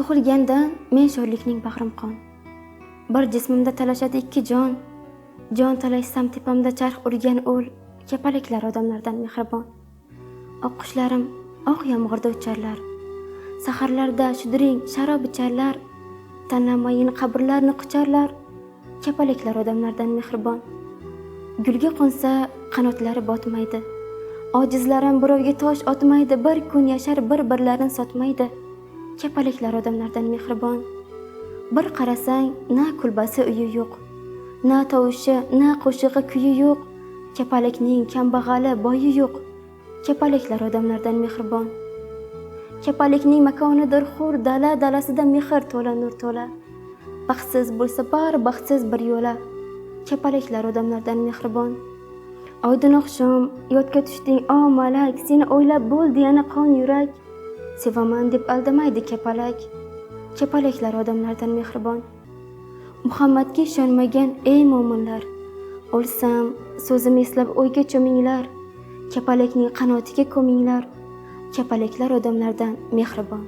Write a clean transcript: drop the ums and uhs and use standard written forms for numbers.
Tug'ilganda men sho'rlikning bag'rim qon. Bir jismimda talashadi ikki jon. Jon talashsam tepamda charx urgan o'l. Kapalaklar odamlardan mehribon. Oq qushlarim oq yomg'irda ucharlar. Saharlarda shudring sharob icharlar. Tanlamayin qabrlarni qucharlar. Kapalaklar odamlardan mehribon. Gulga qo'nsa qanotlari botmaydi. Ojizlarim birovga tosh otmaydi. Bir kun yashar bir-birlarini sotmaydi. Kapalaklar odamlardan mehribon. Bir qarasang na kulbasi uyi yo'q, na tovushi, na qo'shig'i kuyi yo'q. Kapalakning kambag'ali boyi yo'q. Kapalaklar odamlardan mehribon. Kapalakning makonidir xur dalasida mehr to'la nur to'la. Baxtsiz bo'lsa bar baxtsiz bir yo'la. Kapalaklar odamlardan mehribon. Oydin oqshom yodga tushding o malak, seni o'ylab bo'ldi yana qon yurak. Sevaman deb aldamaydi kapalak. Kapalaklar odamlardan mehribon. Muhammadga ishonmagan ey mo'minlar, o'lsam so'zim eslab o'yga cho'minglar. Kapalakning qanotiga ko'minglar. Kapalaklar odamlardan mehribon.